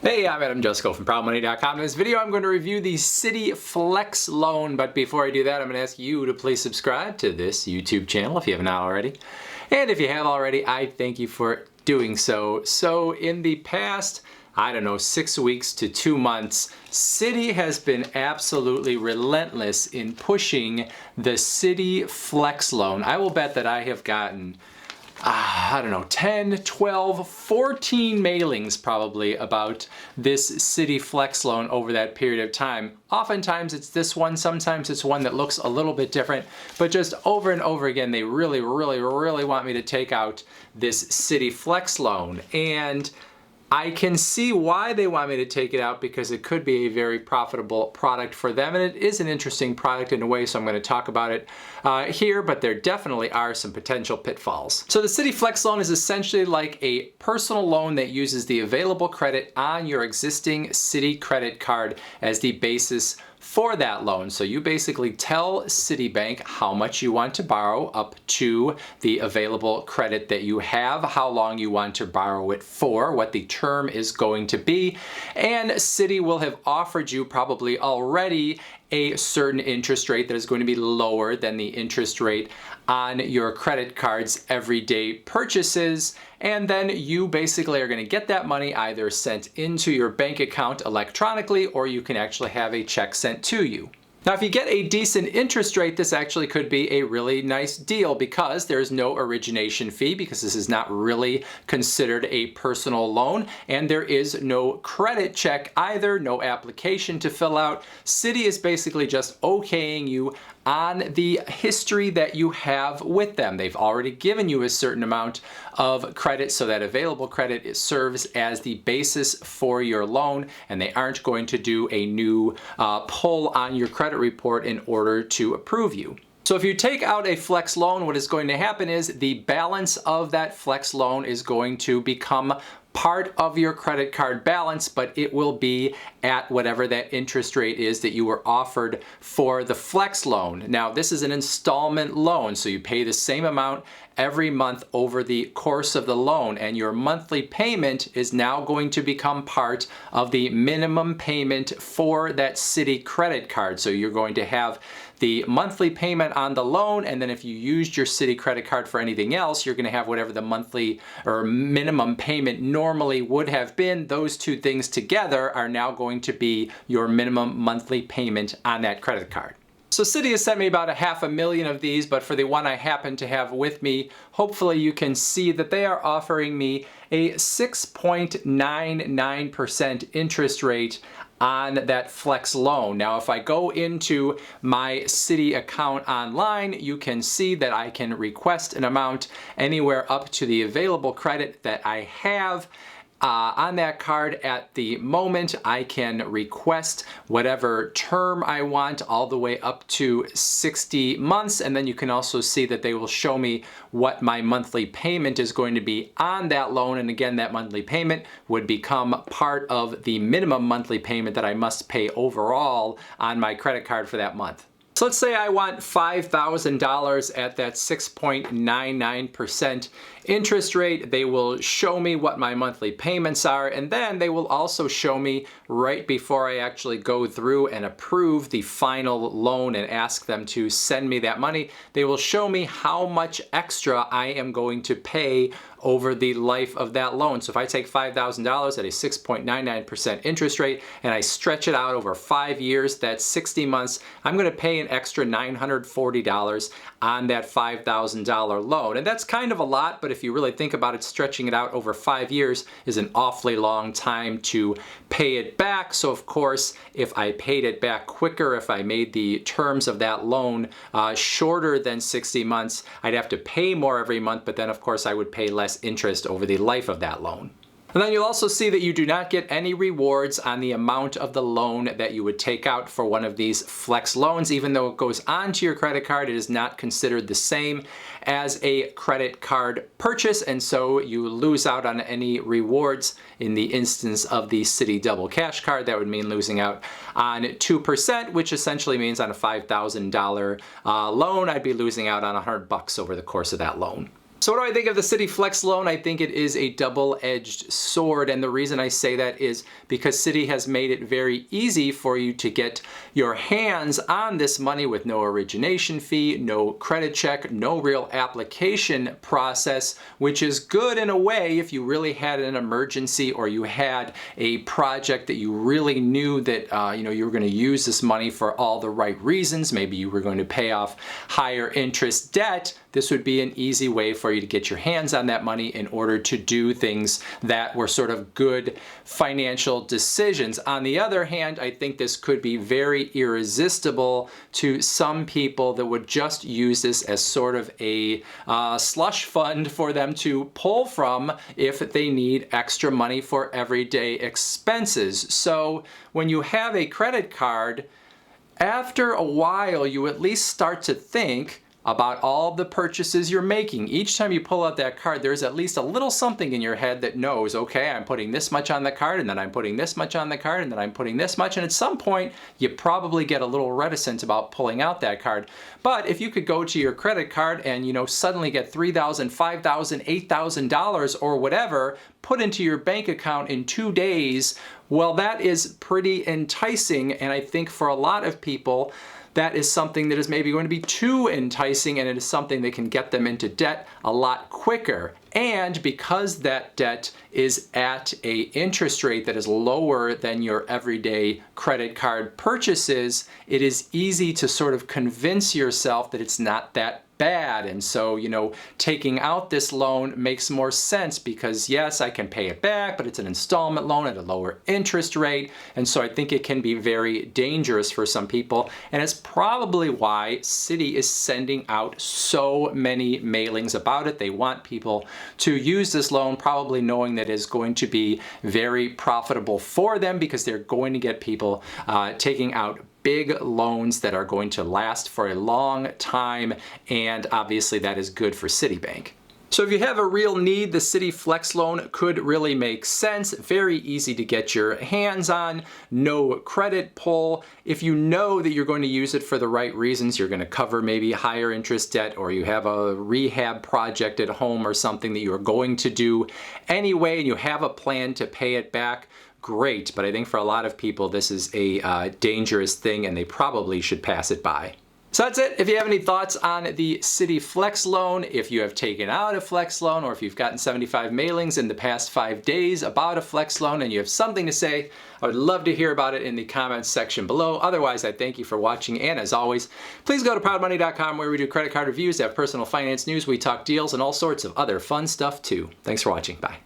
Hey, I'm Adam Jusko from ProudMoney.com. In this video, I'm going to review the Citi Flex loan, but before I do that, I'm going to ask you to please subscribe to this YouTube channel if you haven't already. And if you have already, I thank you for doing so. So in the past, 6 weeks to 2 months, Citi has been absolutely relentless in pushing the Citi Flex loan. I will bet that I have gotten 10, 12, 14 mailings probably about this Citi Flex loan over that period of time. Oftentimes it's this one, sometimes it's one that looks a little bit different, but just over and over again, they really want me to take out this Citi Flex loan. And I can see why they want me to take it out, because it could be a very profitable product for them, and it is an interesting product in a way, so I'm going to talk about it here, but there definitely are some potential pitfalls. So the Citi Flex loan is essentially like a personal loan that uses the available credit on your existing Citi credit card as the basis for that loan. So you basically tell Citibank how much you want to borrow up to the available credit that you have, how long you want to borrow it for, what the term is going to be, and Citi will have offered you probably already a certain interest rate that is going to be lower than the interest rate on your credit card's everyday purchases. And then you basically are going to get that money either sent into your bank account electronically, or you can actually have a check sent to you. Now, if you get a decent interest rate, this actually could be a really nice deal, because there's no origination fee, because this is not really considered a personal loan, and there is no credit check either, no application to fill out. Citi is basically just okaying you on the history that you have with them. They've already given you a certain amount of credit, so that available credit serves as the basis for your loan, and they aren't going to do a new pull on your credit report in order to approve you. So if you take out a flex loan, what is going to happen is the balance of that flex loan is going to become part of your credit card balance, but it will be at whatever that interest rate is that you were offered for the flex loan. Now, this is an installment loan, so you pay the same amount every month over the course of the loan, and your monthly payment is now going to become part of the minimum payment for that Citi credit card. So you're going to have the monthly payment on the loan, and then if you used your Citi credit card for anything else, you're going to have whatever the monthly or minimum payment normally would have been. Those two things together are now going to be your minimum monthly payment on that credit card. So Citi has sent me about 500,000 of these, but for the one I happen to have with me, hopefully you can see that they are offering me a 6.99% interest rate on that flex loan. Now, if I go into my Citi account online, you can see that I can request an amount anywhere up to the available credit that I have on that card at the moment. I can request whatever term I want, all the way up to 60 months. And then you can also see that they will show me what my monthly payment is going to be on that loan. And again, that monthly payment would become part of the minimum monthly payment that I must pay overall on my credit card for that month. So let's say I want $5,000 at that 6.99% interest rate. They will show me what my monthly payments are, and then they will also show me right before I actually go through and approve the final loan and ask them to send me that money, they will show me how much extra I am going to pay over the life of that loan. So if I take $5,000 at a 6.99% interest rate and I stretch it out over 5 years, that's 60 months, I'm going to pay an extra $940 on that $5,000 loan. And that's kind of a lot, but if you really think about it, stretching it out over 5 years is an awfully long time to pay it back. So of course, if I paid it back quicker, if I made the terms of that loan shorter than 60 months, I'd have to pay more every month, but then of course I would pay less interest over the life of that loan. And then you'll also see that you do not get any rewards on the amount of the loan that you would take out for one of these flex loans. Even though it goes onto your credit card, it is not considered the same as a credit card purchase, and so you lose out on any rewards. In the instance of the Citi Double Cash card, that would mean losing out on 2%, which essentially means on a $5,000 loan, I'd be losing out on $100 over the course of that loan. So what do I think of the Citi Flex loan? I think it is a double-edged sword, and the reason I say that is because Citi has made it very easy for you to get your hands on this money with no origination fee, no credit check, no real application process, which is good in a way if you really had an emergency or you had a project that you really knew that you were going to use this money for all the right reasons. Maybe you were going to pay off higher interest debt. This would be an easy way for you to get your hands on that money in order to do things that were sort of good financial decisions. On the other hand, I think this could be very irresistible to some people that would just use this as sort of a slush fund for them to pull from if they need extra money for everyday expenses. So when you have a credit card, after a while, you at least start to think about all the purchases you're making. Each time you pull out that card, there's at least a little something in your head that knows, okay, I'm putting this much on the card, and then I'm putting this much on the card, and then I'm putting this much, and at some point, you probably get a little reticent about pulling out that card. But if you could go to your credit card and, suddenly get $3,000, $5,000, $8,000 or whatever put into your bank account in 2 days, well, that is pretty enticing, and I think for a lot of people, that is something that is maybe going to be too enticing, and it is something that can get them into debt a lot quicker. And because that debt is at an interest rate that is lower than your everyday credit card purchases, it is easy to sort of convince yourself that it's not that bad. And so, taking out this loan makes more sense because yes, I can pay it back, but it's an installment loan at a lower interest rate. And so I think it can be very dangerous for some people. And it's probably why Citi is sending out so many mailings about it. They want people to use this loan, probably knowing that it is going to be very profitable for them because they're going to get people taking out big loans that are going to last for a long time, and obviously that is good for Citibank. So if you have a real need, the Citi Flex loan could really make sense. Very easy to get your hands on, no credit pull. If you know that you're going to use it for the right reasons, you're going to cover maybe higher interest debt, or you have a rehab project at home or something that you're going to do anyway, and you have a plan to pay it back, great. But I think for a lot of people, this is a dangerous thing and they probably should pass it by. So that's it. If you have any thoughts on the Citi Flex loan, if you have taken out a Flex loan, or if you've gotten 75 mailings in the past 5 days about a Flex loan and you have something to say, I would love to hear about it in the comments section below. Otherwise, I thank you for watching, and as always, please go to proudmoney.com where we do credit card reviews, have personal finance news, we talk deals, and all sorts of other fun stuff too. Thanks for watching. Bye.